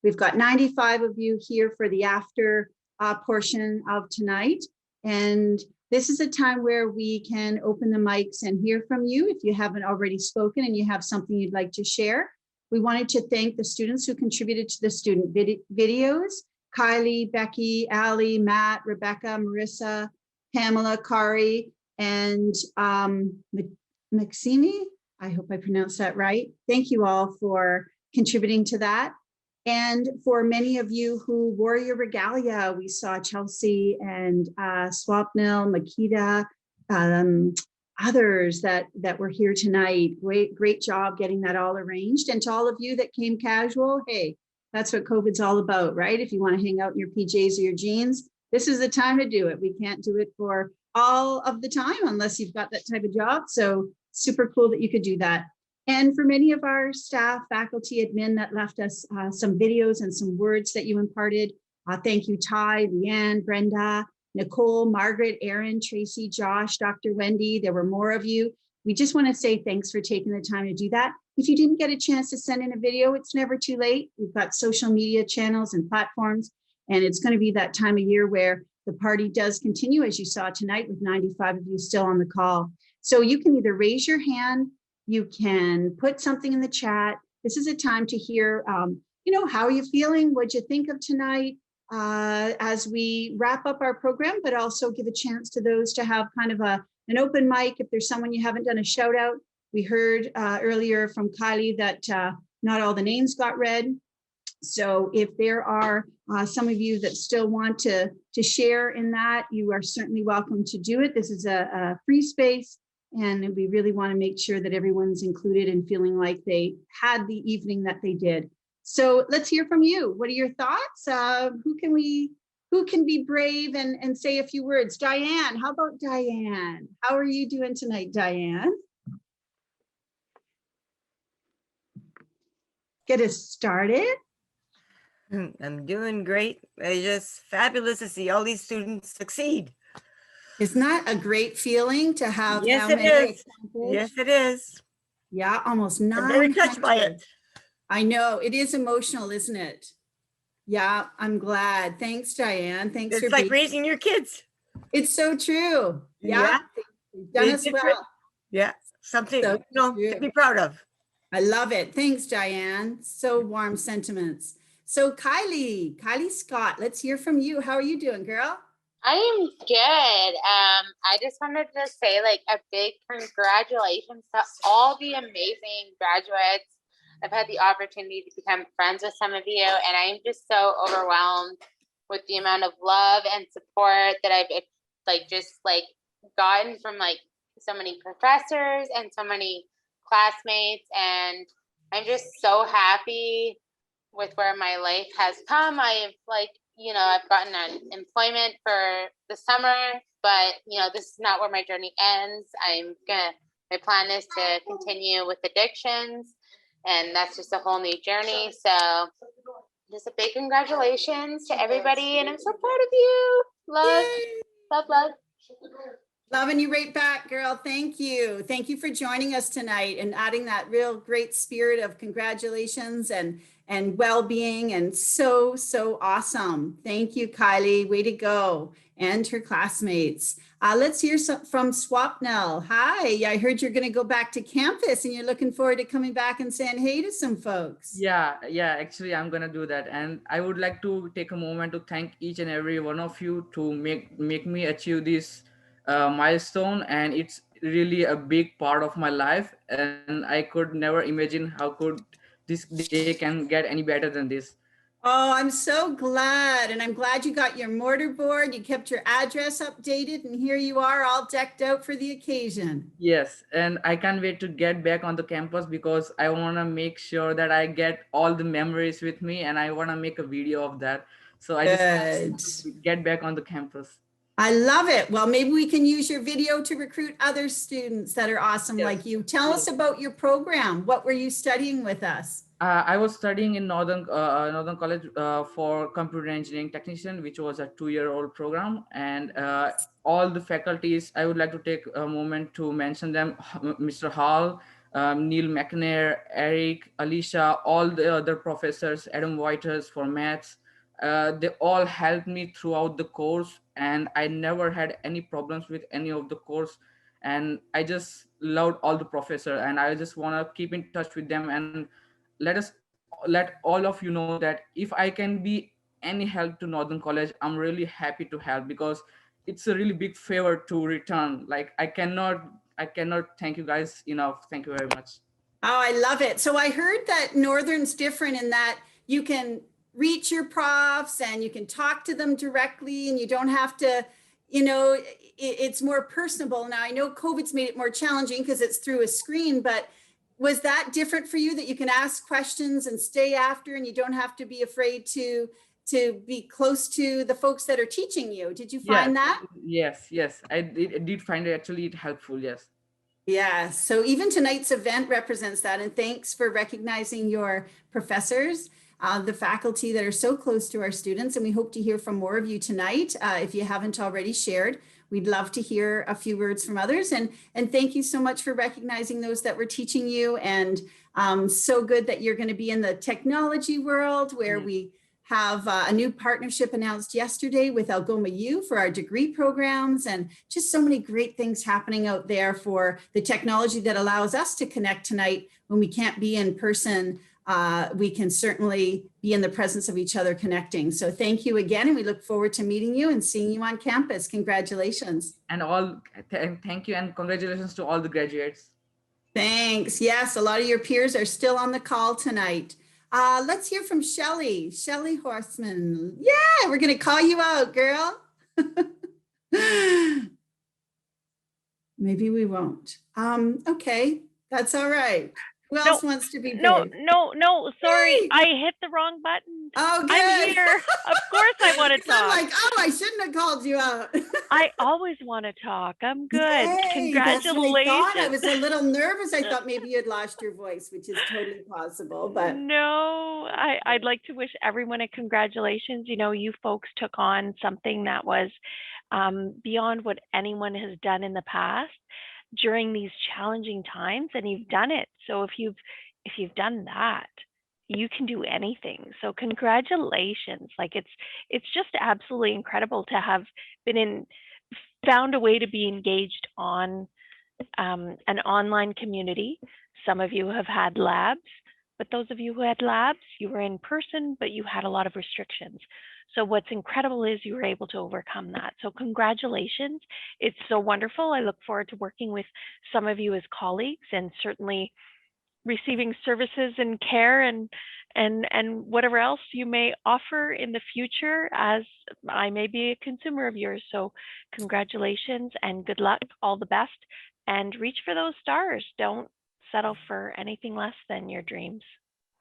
We've got 95 of you here for the after portion of tonight. And this is a time where we can open the mics and hear from you if you haven't already spoken and you have something you'd like to share. We wanted to thank the students who contributed to the student videos: Kylie, Becky, Allie, Matt, Rebecca, Marissa, Pamela, Kari, and Maxine. I hope I pronounced that right. Thank you all for contributing to that. And for many of you who wore your regalia, we saw Chelsea and Swapnil, Makita, others that were here tonight. Great job getting that all arranged. And to all of you that came casual, hey, that's what COVID's all about, right? If you want to hang out in your PJs or your jeans, this is the time to do it. We can't do it for all of the time unless you've got that type of job. So super cool that you could do that. And for many of our staff, faculty, admin that left us some videos and some words that you imparted, thank you, Ty, Leanne, Brenda, Nicole, Margaret, Aaron, Tracy, Josh, Dr. Wendy. There were more of you. We just want to say thanks for taking the time to do that. If you didn't get a chance to send in a video, it's never too late. We've got social media channels and platforms, and it's going to be that time of year where the party does continue, as you saw tonight, with 95 of you still on the call. So you can either raise your hand, you can put something in the chat. This is a time to hear, how are you feeling? What'd you think of tonight as we wrap up our program, but also give a chance to those to have kind of an open mic. If there's someone you haven't done a shout out, we heard earlier from Kylie that not all the names got read. So if there are some of you that still want to share in that, you are certainly welcome to do it. This is a free space, and we really want to make sure that everyone's included and feeling like they had the evening that they did. So let's hear from you. What are your thoughts? Who can be brave and say a few words? Diane, how about Diane? How are you doing tonight, Diane? Get us started. I'm doing great. It's just fabulous to see all these students succeed. Isn't that a great feeling to have? Yes, it is. Yes, it is. Yeah, almost 900. I'm very touched by it. I know, it is emotional, isn't it? Yeah, I'm glad. Thanks, Diane. Thanks for being. It's like raising your kids. It's so true. Yeah. You've done us well. Yeah, something to be proud of. I love it. Thanks, Diane. So warm sentiments. So Kylie Scott, let's hear from you. How are you doing, girl? I am good. I just wanted to say a big congratulations to all the amazing graduates. I've had the opportunity to become friends with some of you, and I'm just so overwhelmed with the amount of love and support that I've gotten from so many professors and so many classmates, and I'm just so happy with where my life has come. I've gotten an employment for the summer, but this is not where my journey ends. My plan is to continue with addictions, and that's just a whole new journey. So just a big congratulations to everybody, and I'm so proud of you. Love, yay. Love. Loving you right back, girl. Thank you. Thank you for joining us tonight and adding that real great spirit of congratulations and well-being, and so awesome. Thank you, Kylie. Way to go. And her classmates. Let's hear from Swapnil. Hi, I heard you're going to go back to campus and you're looking forward to coming back and saying hey to some folks. Yeah, actually I'm going to do that. And I would like to take a moment to thank each and every one of you to make me achieve this milestone, and it's really a big part of my life, and I could never imagine how could this day can get any better than this. Oh, I'm so glad. And I'm glad you got your mortarboard, you kept your address updated, and here you are all decked out for the occasion. Yes, and I can't wait to get back on the campus because I want to make sure that I get all the memories with me, and I want to make a video of that. So I just get back on the campus. I love it. Well, maybe we can use your video to recruit other students that are awesome like you. Tell us about your program. What were you studying with us? I was studying in Northern College for computer engineering technician, which was a 2-year-old program. And all the faculties, I would like to take a moment to mention them: Mr. Hall, Neil McNair, Eric, Alicia, all the other professors, Adam Whiters for maths. They all helped me throughout the course, and I never had any problems with any of the course. And I just loved all the professor, and I just want to keep in touch with them, and let all of you know that if I can be any help to Northern College, I'm really happy to help, because it's a really big favor to return. Like I cannot thank you guys enough. Thank you very much. Oh, I love it. So I heard that Northern's different in that you can reach your profs and you can talk to them directly and you don't have to, it's more personable. Now, I know COVID's made it more challenging because it's through a screen, but was that different for you, that you can ask questions and stay after and you don't have to be afraid to be close to the folks that are teaching you? Did you find that? Yes, I did find it actually helpful. Yes. Yeah, so even tonight's event represents that. And thanks for recognizing your professors, the faculty that are so close to our students. And we hope to hear from more of you tonight. If you haven't already shared, we'd love to hear a few words from others. And thank you so much for recognizing those that were teaching you. And so good that you're going to be in the technology world, where we have a new partnership announced yesterday with Algoma U for our degree programs, and just so many great things happening out there for the technology that allows us to connect tonight when we can't be in person. We can certainly be in the presence of each other connecting. So thank you again, and we look forward to meeting you and seeing you on campus. Congratulations. And thank you and congratulations to all the graduates. Thanks. Yes, a lot of your peers are still on the call tonight. Let's hear from Shelley Horseman. Yeah, we're going to call you out, girl. Maybe we won't. Okay, that's all right. Who else wants to be brave? No, sorry. Hey! I hit the wrong button. Oh, good. I'm here. Of course I want to talk. I'm like, oh, I shouldn't have called you out. I always want to talk. I'm good. Yay, that's what I thought. I Congratulations. was a little nervous. I thought maybe you had lost your voice, which is totally possible. But No, I'd like to wish everyone a congratulations. You folks took on something that was beyond what anyone has done in the past during these challenging times, and you've done it. So if you've done that, you can do anything. So congratulations. Like it's just absolutely incredible to have found a way to be engaged on an online community. Some of you have had labs, but those of you who had labs, you were in person, but you had a lot of restrictions. So what's incredible is you were able to overcome that. So congratulations. It's so wonderful. I look forward to working with some of you as colleagues, and certainly receiving services and care and whatever else you may offer in the future, as I may be a consumer of yours. So congratulations and good luck, all the best, and reach for those stars. Don't settle for anything less than your dreams.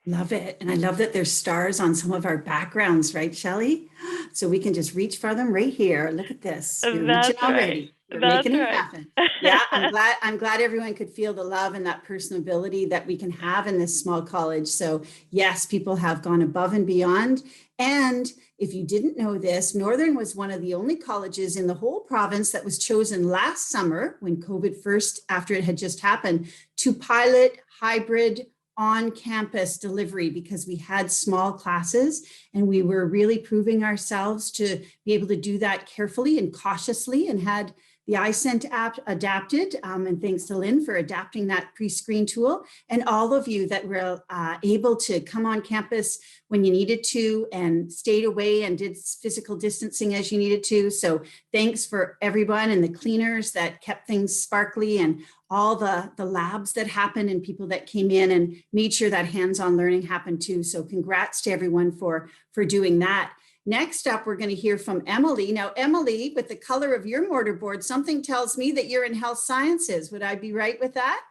love it. And I love that there's stars on some of our backgrounds, right, Shelley? So we can just reach for them right here. Look at this. You're That's reaching already. right. You're That's making it right. happen. Yeah, I'm glad everyone could feel the love and that personability that we can have in this small college. So yes, people have gone above and beyond. And if you didn't know this, Northern was one of the only colleges in the whole province that was chosen last summer, when COVID first, after it had just happened, to pilot hybrid on-campus delivery, because we had small classes and we were really proving ourselves to be able to do that carefully and cautiously, and had the iSent app adapted, and thanks to Lynn for adapting that pre-screen tool, and all of you that were able to come on campus when you needed to and stayed away and did physical distancing as you needed to. So thanks for everyone, and the cleaners that kept things sparkly, and all the labs that happened, and people that came in and made sure that hands-on learning happened too. So congrats to everyone for doing that. Next up, we're going to hear from Emily. Now, Emily, with the color of your mortarboard, something tells me that you're in health sciences. Would I be right with that?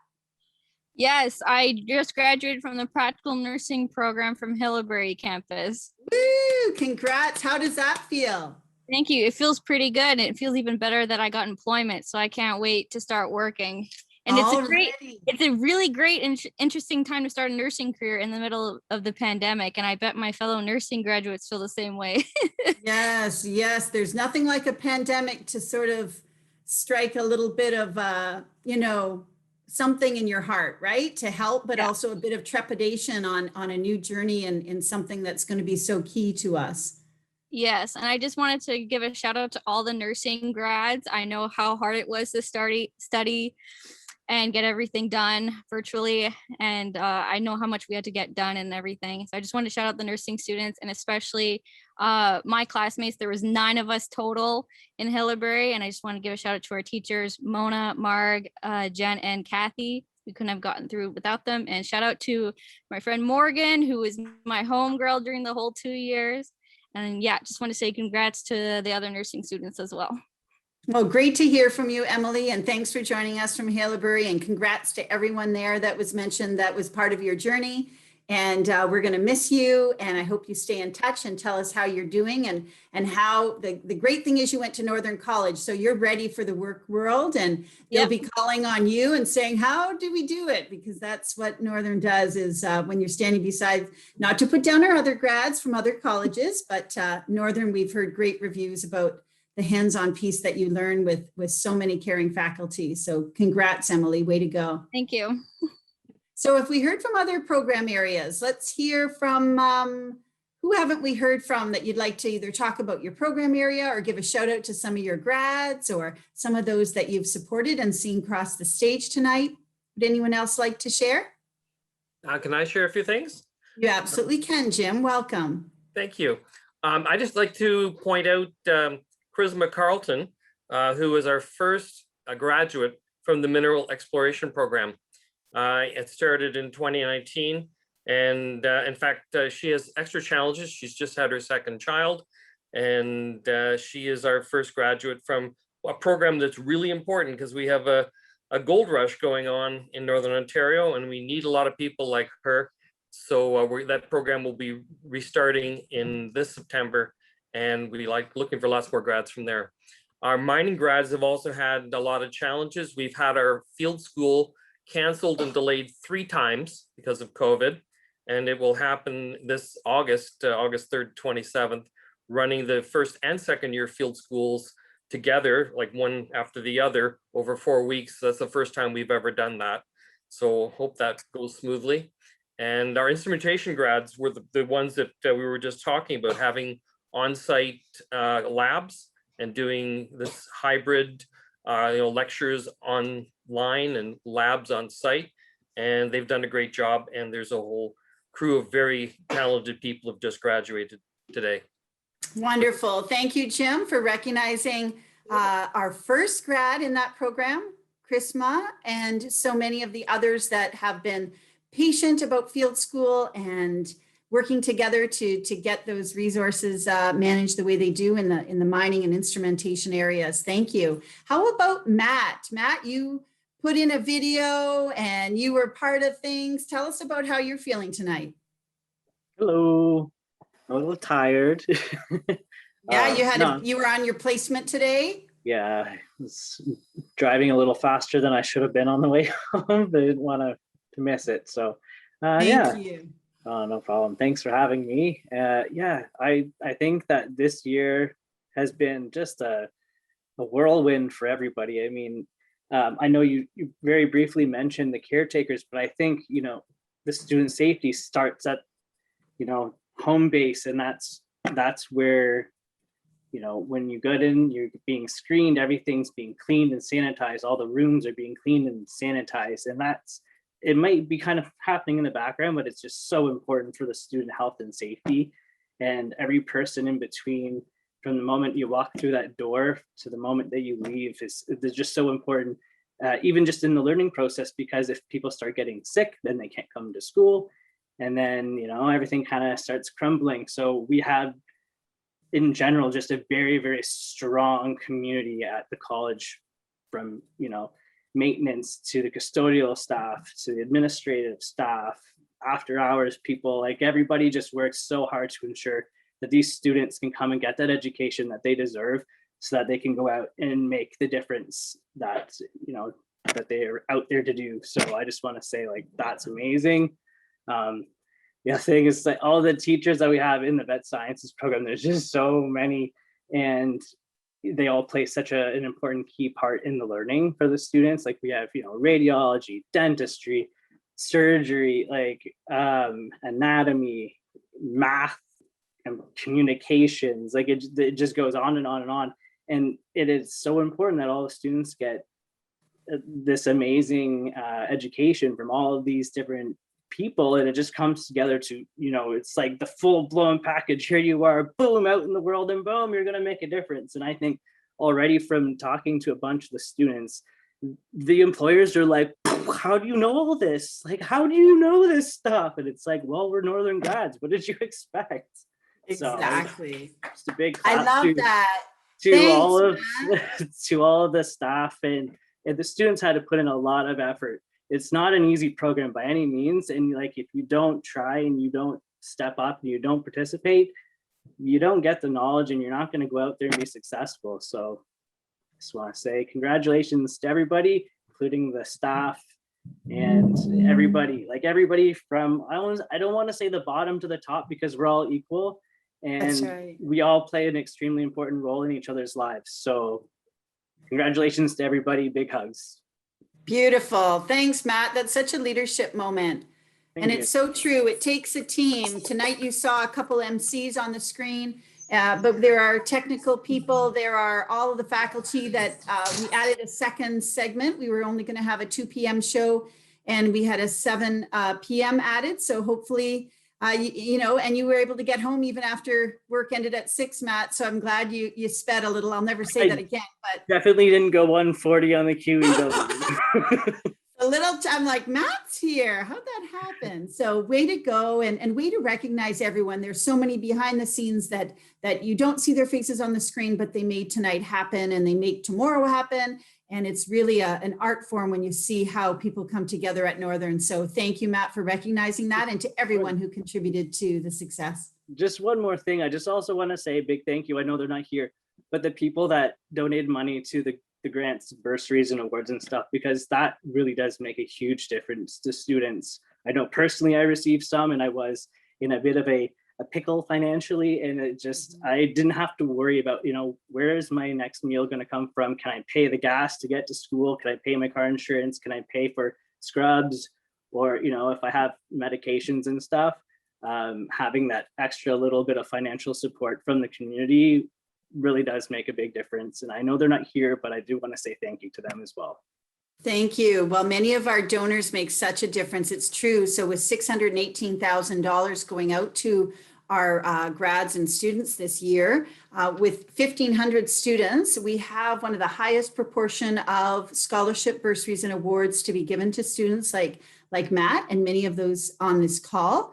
Yes, I just graduated from the practical nursing program from Haileybury campus. Woo! Congrats. How does that feel? Thank you. It feels pretty good. And it feels even better that I got employment. So I can't wait to start working. And it's a really great and interesting time to start a nursing career in the middle of the pandemic. And I bet my fellow nursing graduates feel the same way. Yes. There's nothing like a pandemic to sort of strike a little bit of, something in your heart, right? To help, but Yeah. also a bit of trepidation on a new journey and in something that's going to be so key to us. Yes, and I just wanted to give a shout out to all the nursing grads. I know how hard it was to study and get everything done virtually, and I know how much we had to get done and everything. So I just wanted to shout out the nursing students, and especially my classmates. There was 9 of us total in Haileybury, and I just want to give a shout out to our teachers, Mona, Marg, Jen, and Kathy. We couldn't have gotten through without them. And shout out to my friend Morgan, who was my homegirl during the whole 2 years. And yeah, just want to say congrats to the other nursing students as well. Well, great to hear from you, Emily, and thanks for joining us from Haileybury, and congrats to everyone there that was mentioned that was part of your journey. And we're going to miss you, and I hope you stay in touch and tell us how you're doing, and how the great thing is you went to Northern College, so you're ready for the work world, and they'll be calling on you and saying, how do we do it? Because that's what Northern does, is when you're standing beside, not to put down our other grads from other colleges, but Northern, we've heard great reviews about the hands-on piece that you learn with so many caring faculty. So congrats, Emily, way to go. Thank you. So if we heard from other program areas, let's hear from, who haven't we heard from that you'd like to either talk about your program area or give a shout out to some of your grads or some of those that you've supported and seen cross the stage tonight? Would anyone else like to share? Can I share a few things? You absolutely can, Jim. Welcome. Thank you. I just like to point out Charisma Carlton, who was our first graduate from the Mineral Exploration Program. It started in 2019, and in fact, she has extra challenges. She's just had her second child, and she is our first graduate from a program that's really important because we have a gold rush going on in Northern Ontario, and we need a lot of people like her. So that program will be restarting in this September, and we like looking for lots more grads from there. Our mining grads have also had a lot of challenges. We've had our field school canceled and delayed 3 times because of COVID, and it will happen this August, August 3rd, 27th, running the first and second year field schools together, like one after the other over 4 weeks. That's the first time we've ever done that. So hope that goes smoothly. And our instrumentation grads were the ones that we were just talking about, having on-site labs and doing this hybrid lectures online and labs on site, and they've done a great job, and there's a whole crew of very talented people have just graduated today. Wonderful. Thank you, Jim, for recognizing our first grad in that program, Chrisma, and so many of the others that have been patient about field school and working together to get those resources managed the way they do in the mining and instrumentation areas. Thank you. How about Matt? Matt, you put in a video and you were part of things. Tell us about how you're feeling tonight. Hello. I'm a little tired. Yeah, you were on your placement today. Yeah, I was driving a little faster than I should have been on the way home, but I didn't want to miss it. So Thank you. Oh, no problem. Thanks for having me. Yeah, I think that this year has been just a whirlwind for everybody. I mean, I know you very briefly mentioned the caretakers, but I think, the student safety starts at, home base, and that's where, when you get in, you're being screened, everything's being cleaned and sanitized, all the rooms are being cleaned and sanitized, and it might be kind of happening in the background, but it's just so important for the student health and safety. And every person in between, from the moment you walk through that door to the moment that you leave, is just so important, even just in the learning process, because if people start getting sick, then they can't come to school. And then, everything kind of starts crumbling. So we have, in general, just a very, very strong community at the college, from, maintenance to the custodial staff to the administrative staff, after hours people, like everybody just works so hard to ensure that these students can come and get that education that they deserve, so that they can go out and make the difference that that they are out there to do. So I just want to say, like, that's amazing. The thing is, like, all the teachers that we have in the vet sciences program, there's just so many, and they all play such an important key part in the learning for the students. Like we have, radiology, dentistry, surgery, like anatomy, math, and communications. Like it just goes on and on and on. And it is so important that all the students get this amazing education from all of these different people, and it just comes together to, it's like the full-blown package. Here you are, boom, out in the world, and boom, you're going to make a difference. And I think already from talking to a bunch of the students, the employers are like, how do you know all this? Like, how do you know this stuff? And it's like, well, we're Northern grads. What did you expect? Exactly. So, just a big I clap love that. to Thanks, all of Matt. to all of the staff, and the students had to put in a lot of effort. It's not an easy program by any means, and like if you don't try and you don't step up and you don't participate, you don't get the knowledge, and you're not going to go out there and be successful. So I just want to say congratulations to everybody, including the staff and everybody. Like everybody from, I don't want to say the bottom to the top, because we're all equal, That's and right. we all play an extremely important role in each other's lives. So congratulations to everybody. Big hugs. Beautiful. Thanks, Matt. That's such a leadership moment. Thank And you. it's so true. It takes a team. Tonight you saw a couple MCs on the screen, but there are technical people. There are all of the faculty that we added a second segment. We were only going to have a 2 p.m. show, and we had a 7 p.m. added. So hopefully, and you were able to get home even after work ended at 6, Matt. So I'm glad you sped a little. I'll never say that again, but Definitely didn't go 140 on the QE building. I'm like, Matt's here. How'd that happen? So way to go, and way to recognize everyone. There's so many behind the scenes that you don't see their faces on the screen, but they made tonight happen, and they make tomorrow happen. And it's really an art form when you see how people come together at Northern. So thank you, Matt, for recognizing that, and to everyone who contributed to the success. Just one more thing. I just also want to say a big thank you. I know they're not here, but the people that donated money to the grants, bursaries, and awards and stuff, because that really does make a huge difference to students. I know personally I received some, and I was in a bit of a pickle financially, and I didn't have to worry about, where is my next meal going to come from? Can I pay the gas to get to school? Can I pay my car insurance? Can I pay for scrubs? Or, if I have medications and stuff, having that extra little bit of financial support from the community really does make a big difference. And I know they're not here, but I do want to say thank you to them as well. Thank you. Well, many of our donors make such a difference. It's true. So with $618,000 going out to our grads and students this year, with 1,500 students, we have one of the highest proportion of scholarship bursaries and awards to be given to students like Matt and many of those on this call.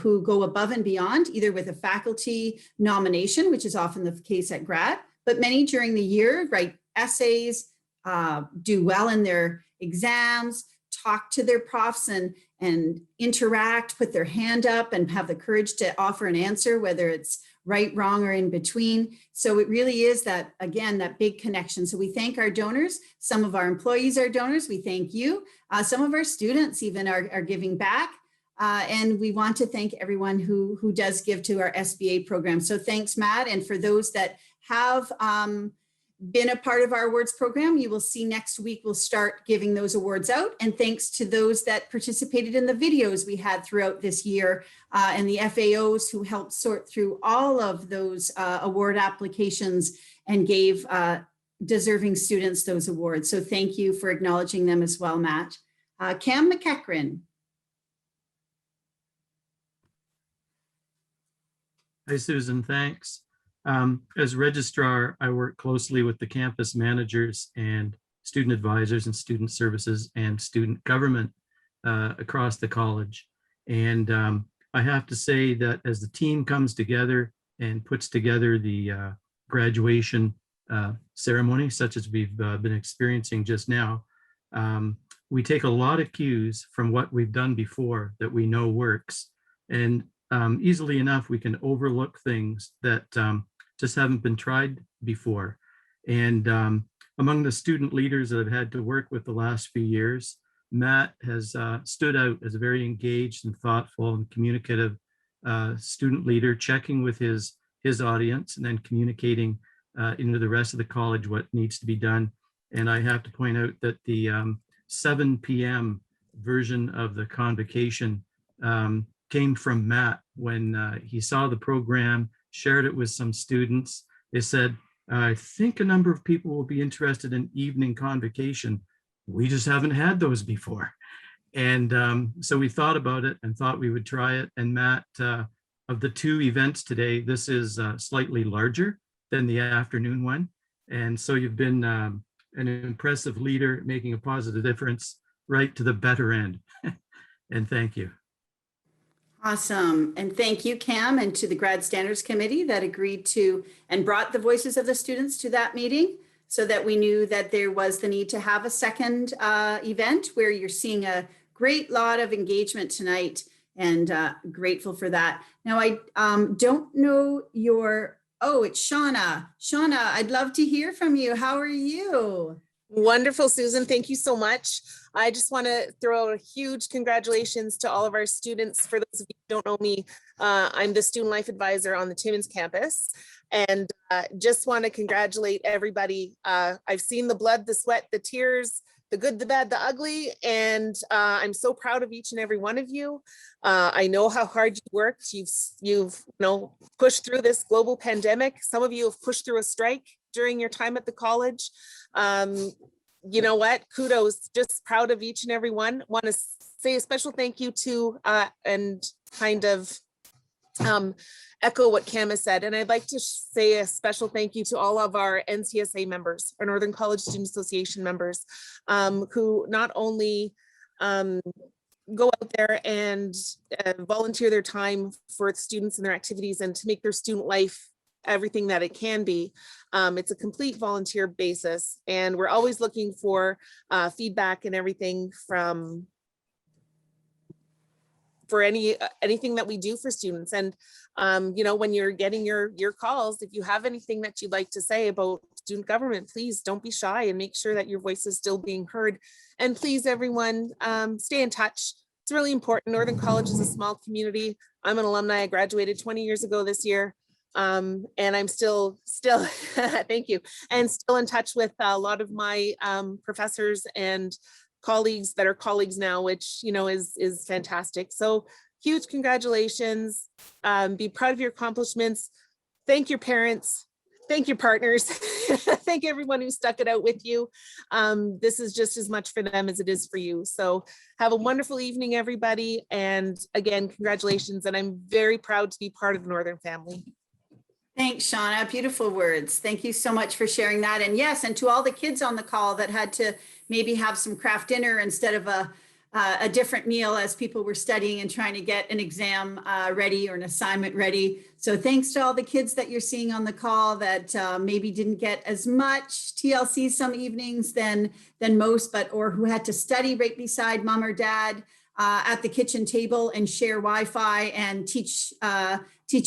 Who go above and beyond, either with a faculty nomination, which is often the case at grad, but many during the year write essays, do well in their exams, talk to their profs and interact, put their hand up and have the courage to offer an answer, whether it's right, wrong, or in between. So it really is that, again, that big connection. So we thank our donors. Some of our employees are donors. We thank you. Some of our students even are giving back. And we want to thank everyone who does give to our SBA program. So thanks, Matt. And for those that have been a part of our awards program, you will see next week we'll start giving those awards out. And thanks to those that participated in the videos we had throughout this year, and the FAOs who helped sort through all of those award applications and gave deserving students those awards. So thank you for acknowledging them as well, Matt. Cam McEachran. Hi, Susan, thanks. As registrar, I work closely with the campus managers and student advisors and student services and student government across the college. And I have to say that as the team comes together and puts together the graduation ceremony, such as we've been experiencing just now, we take a lot of cues from what we've done before that we know works. And easily enough, we can overlook things that just haven't been tried before. And among the student leaders that I've had to work with the last few years, Matt has stood out as a very engaged and thoughtful and communicative student leader, checking with his audience and then communicating into the rest of the college what needs to be done. And I have to point out that the 7 p.m. version of the convocation came from Matt when he saw the program, shared it with some students. They said, I think a number of people will be interested in evening convocation. We just haven't had those before. And so we thought about it and thought we would try it. And Matt, of the 2 events today, this is slightly larger than the afternoon one. And so you've been an impressive leader, making a positive difference right to the better end. And thank you. Awesome. And thank you, Cam, and to the Grad Standards Committee that agreed to and brought the voices of the students to that meeting so that we knew that there was the need to have a second event where you're seeing a great lot of engagement tonight, and grateful for that. Now, I don't know your, oh, it's Shauna. Shauna, I'd love to hear from you. How are you? Wonderful, Susan. Thank you so much. I just want to throw out a huge congratulations to all of our students. For those of you who don't know me, I'm the Student Life Advisor on the Timmins campus, and just want to congratulate everybody. I've seen the blood, the sweat, the tears, the good, the bad, the ugly, and I'm so proud of each and every one of you. I know how hard you worked. You've pushed through this global pandemic. Some of you have pushed through a strike during your time at the college. You know what? Kudos, just proud of each and every one. Want to say a special thank you to and kind of echo what Cam has said. And I'd like to say a special thank you to all of our NCSA members, our Northern College Student Association members, who not only go out there and volunteer their time for students and their activities and to make their student life everything that it can be. It's a complete volunteer basis, and we're always looking for feedback and everything for anything that we do for students. And when you're getting your calls, if you have anything that you'd like to say about student government, please don't be shy and make sure that your voice is still being heard. And please, everyone, stay in touch. It's really important. Northern College is a small community. I'm an alumni. I graduated 20 years ago this year. And I'm still thank you, and still in touch with a lot of my professors and colleagues that are colleagues now, which is fantastic. So huge congratulations. Be proud of your accomplishments. Thank your parents. Thank your partners. Thank everyone who stuck it out with you. This is just as much for them as it is for you. So have a wonderful evening, everybody. And again, congratulations. And I'm very proud to be part of the Northern family. Thanks, Shauna. Beautiful words. Thank you so much for sharing that. And yes, and to all the kids on the call that had to maybe have some craft dinner instead of a different meal as people were studying and trying to get an exam ready or an assignment ready. So thanks to all the kids that you're seeing on the call that maybe didn't get as much TLC some evenings than most, or who had to study right beside mom or dad at the kitchen table and share Wi-Fi and teach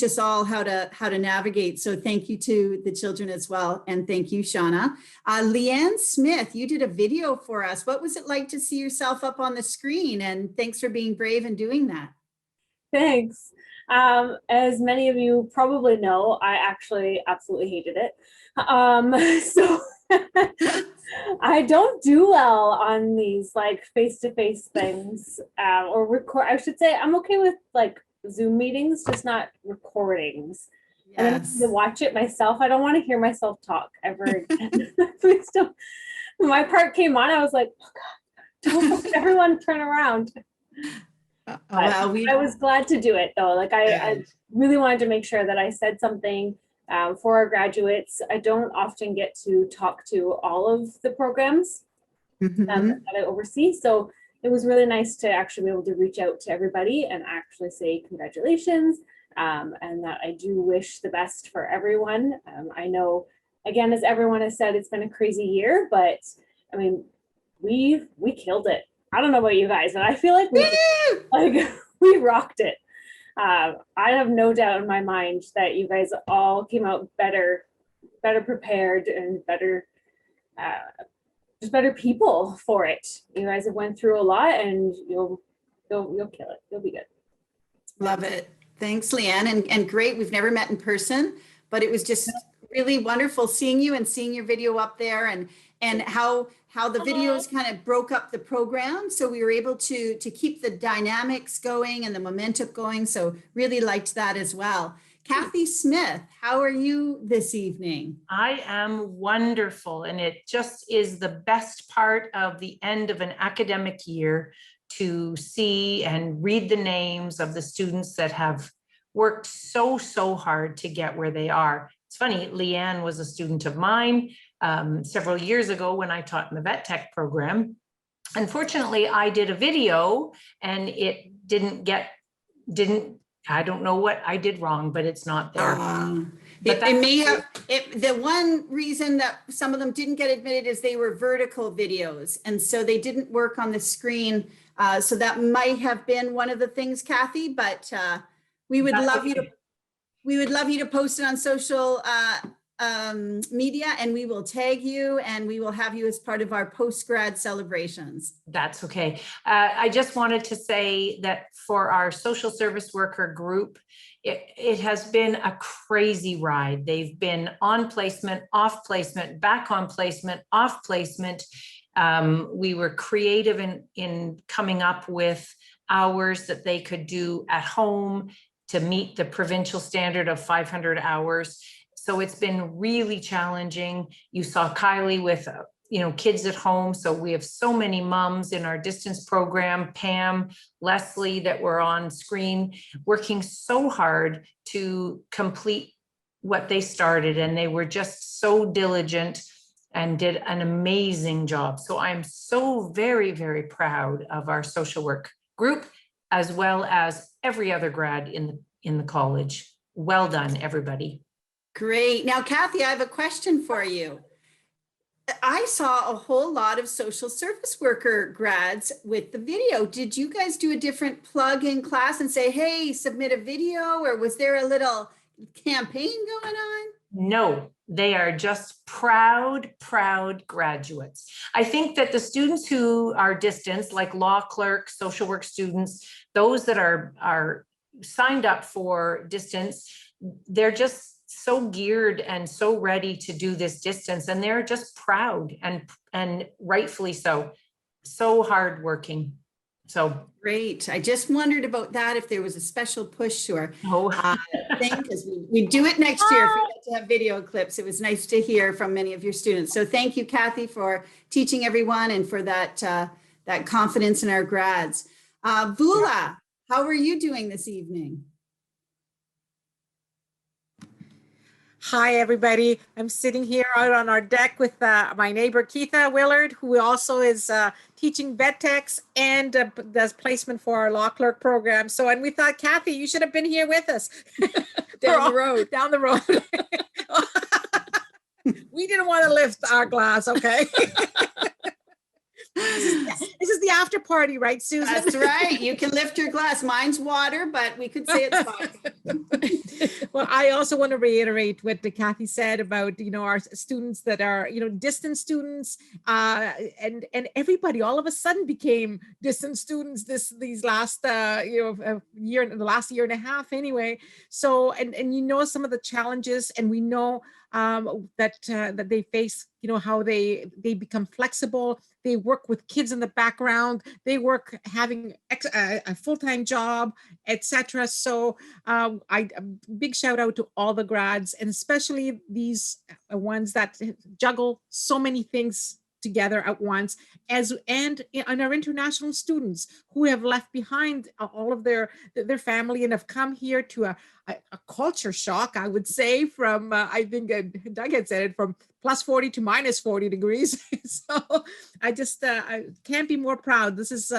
us all how to navigate. So thank you to the children as well. And thank you, Shauna. Leanne Smith, you did a video for us. What was it like to see yourself up on the screen? And thanks for being brave and doing that. Thanks. As many of you probably know, I actually absolutely hated it. So I don't do well on these like face-to-face things or record. I should say I'm okay with like Zoom meetings, just not recordings. Yes. And then to watch it myself, I don't want to hear myself talk ever again. Please don't. When my part came on, I was like, oh God, don't everyone turn around. I was glad to do it though. Like I really wanted to make sure that I said something for our graduates. I don't often get to talk to all of the programs that I oversee. So it was really nice to actually be able to reach out to everybody and actually say congratulations, and that I do wish the best for everyone. I know, again, as everyone has said, it's been a crazy year, but I mean, we killed it. I don't know about you guys, but I feel like we rocked it. I have no doubt in my mind that you guys all came out better prepared and just better people for it. You guys have went through a lot, and you'll kill it. You'll be good. Love it. Thanks, Leanne. And great. We've never met in person, but it was just really wonderful seeing you and seeing your video up there, and how the videos kind of broke up the program. So we were able to keep the dynamics going and the momentum going. So really liked that as well. Kathy Smith, how are you this evening? I am wonderful, and it just is the best part of the end of an academic year to see and read the names of the students that have worked so hard to get where they are. It's funny, Leanne was a student of mine several years ago when I taught in the vet tech program. Unfortunately, I did a video and it didn't, I don't know what I did wrong, but it's not there. It may have, the one reason that some of them didn't get admitted is they were vertical videos. And so they didn't work on the screen. So that might have been one of the things, Kathy, but we would love you to post it on social media, and we will tag you and we will have you as part of our post-grad celebrations. That's okay. I just wanted to say that for our social service worker group, it has been a crazy ride. They've been on placement, off placement, back on placement, off placement. We were creative in coming up with hours that they could do at home to meet the provincial standard of 500 hours. So it's been really challenging. You saw Kylie with, kids at home. So we have so many moms in our distance program, Pam, Leslie, that were on screen, working so hard to complete what they started. And they were just so diligent and did an amazing job. So I'm so very, very proud of our social work group, as well as every other grad in the college. Well done, everybody. Great. Now, Kathy, I have a question for you. I saw a whole lot of social service worker grads with the video. Did you guys do a different plug in class and say, hey, submit a video, or was there a little campaign going on? No, they are just proud graduates. I think that the students who are distance, like law clerks, social work students, those that are signed up for distance, they're just so geared and so ready to do this distance, and they're just proud and rightfully so hardworking. So great. I just wondered about that, if there was a special push or thing, because we do it next year if we get to have video clips. It was nice to hear from many of your students. So thank you, Kathy, for teaching everyone and for that that confidence in our grads. Vula, how are you doing this evening? Hi, everybody. I'm sitting here out on our deck with my neighbor, Keitha Willard, who also is teaching vet techs and does placement for our law clerk program. So, and we thought, Kathy, you should have been here with us. Down the road. We didn't want to lift our glass, okay? This is the after party, right, Susan? That's right. You can lift your glass. Mine's water, but we could say it's fine. Well, I also want to reiterate what Kathy said about, our students that are, distant students, and everybody all of a sudden became distant students these last, the last year and a half anyway. So, and some of the challenges, and we know that they face, how they become flexible. They work with kids in the background. They work having a full-time job, etc. So a big shout out to all the grads, and especially these ones that juggle so many things together at once, and our international students who have left behind all of their family and have come here to a culture shock, I would say, from I think Doug had said it, from plus 40 to minus 40 degrees. So I can't be more proud. This is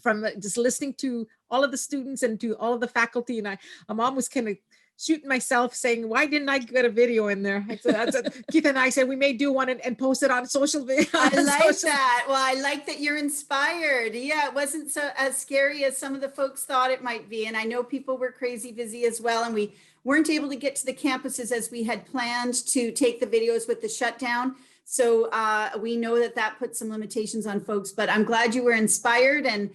from just listening to all of the students and to all of the faculty, and I'm almost kind of shooting myself saying, why didn't I get a video in there? Keith and I said we may do one and post it on social media. I like that. Well, I like that you're inspired. Yeah, it wasn't so as scary as some of the folks thought it might be. And I know people were crazy busy as well. And we weren't able to get to the campuses as we had planned to take the videos with the shutdown. So we know that that puts some limitations on folks, but I'm glad you were inspired and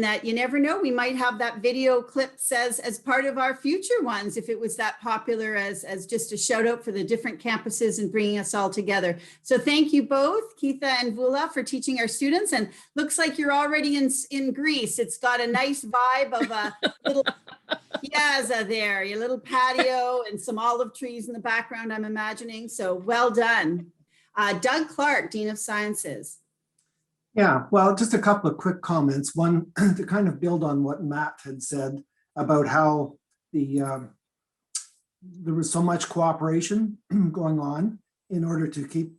that you never know, we might have that video clip as part of our future ones if it was that popular as just a shout out for the different campuses and bringing us all together. So thank you both, Keitha and Vula, for teaching our students. And looks like you're already in Greece. It's got a nice vibe of a little piazza there, your little patio and some olive trees in the background, I'm imagining. So well done. Doug Clark, Dean of Sciences. Yeah, well, just a couple of quick comments. One, to kind of build on what Matt had said about how there was so much cooperation going on in order to keep,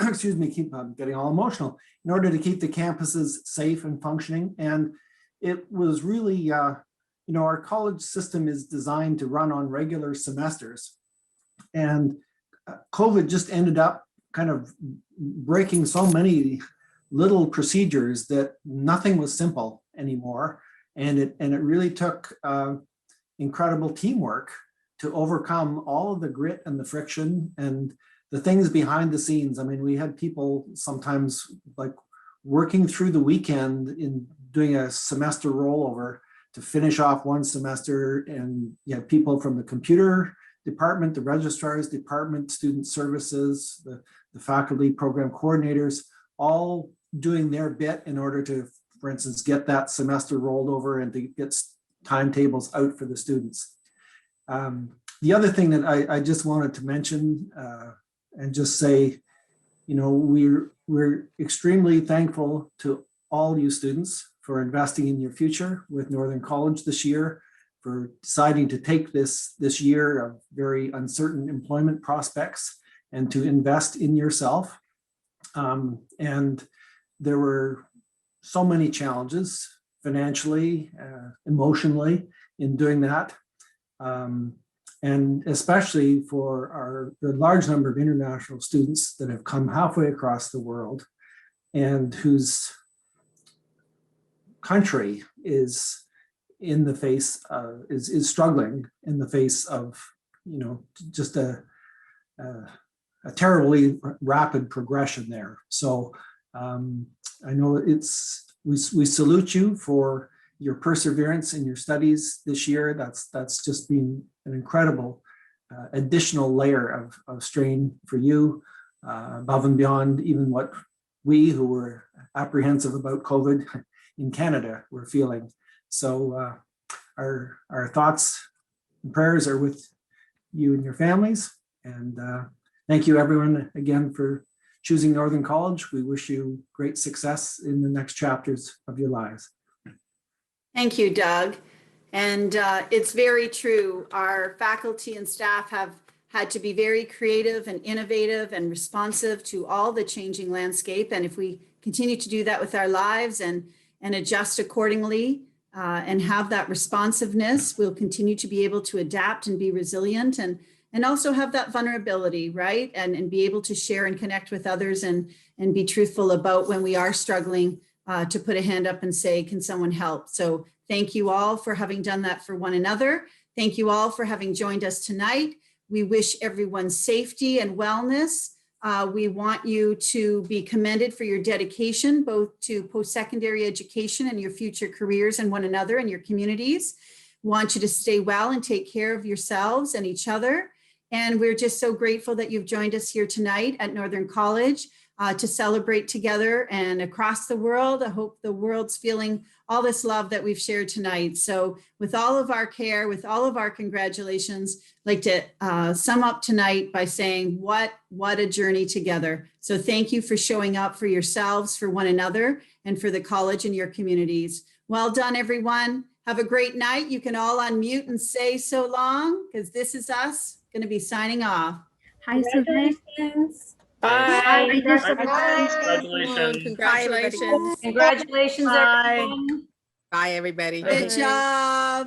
excuse me, I'm getting all emotional, in order to keep the campuses safe and functioning. And it was really, you know, our college system is designed to run on regular semesters. And COVID just ended up kind of breaking so many little procedures that nothing was simple anymore. And it really took incredible teamwork to overcome all of the grit and the friction and the things behind the scenes. I mean, we had people sometimes like working through the weekend in doing a semester rollover to finish off one semester. And you had people from the computer department, the registrar's department, student services, the faculty program coordinators, all doing their bit in order to, for instance, get that semester rolled over and to get timetables out for the students. The other thing that I just wanted to mention and just say, you know, we're extremely thankful to all you students for investing in your future with Northern College this year, for deciding to take this year of very uncertain employment prospects and to invest in yourself. And there were so many challenges financially, emotionally in doing that. And especially for the large number of international students that have come halfway across the world and whose country is in the face of, is struggling in the face of, you know, just a terribly rapid progression there. So I know we salute you for your perseverance in your studies this year. That's just been an incredible additional layer of strain for you, above and beyond even what we who were apprehensive about COVID in Canada were feeling. So our thoughts and prayers are with you and your families. And thank you everyone again for choosing Northern College. We wish you great success in the next chapters of your lives. Thank you, Doug. And it's very true. Our faculty and staff have had to be very creative and innovative and responsive to all the changing landscape. And if we continue to do that with our lives and adjust accordingly and have that responsiveness, we'll continue to be able to adapt and be resilient and also have that vulnerability, right? And be able to share and connect with others and be truthful about when we are struggling to put a hand up and say, can someone help? So thank you all for having done that for one another. Thank you all for having joined us tonight. We wish everyone safety and wellness. We want you to be commended for your dedication, both to post-secondary education and your future careers and one another and your communities. We want you to stay well and take care of yourselves and each other. And we're just so grateful that you've joined us here tonight at Northern College to celebrate together and across the world. I hope the world's feeling all this love that we've shared tonight. So with all of our care, with all of our congratulations, I'd like to sum up tonight by saying what a journey together. So thank you for showing up for yourselves, for one another, and for the college and your communities. Well done, everyone. Have a great night. You can all unmute and say so long, because this is us going to be signing off. Hi, Congratulations. Bye. Congratulations. Congratulations. Congratulations, everyone. Bye, everybody. Good job.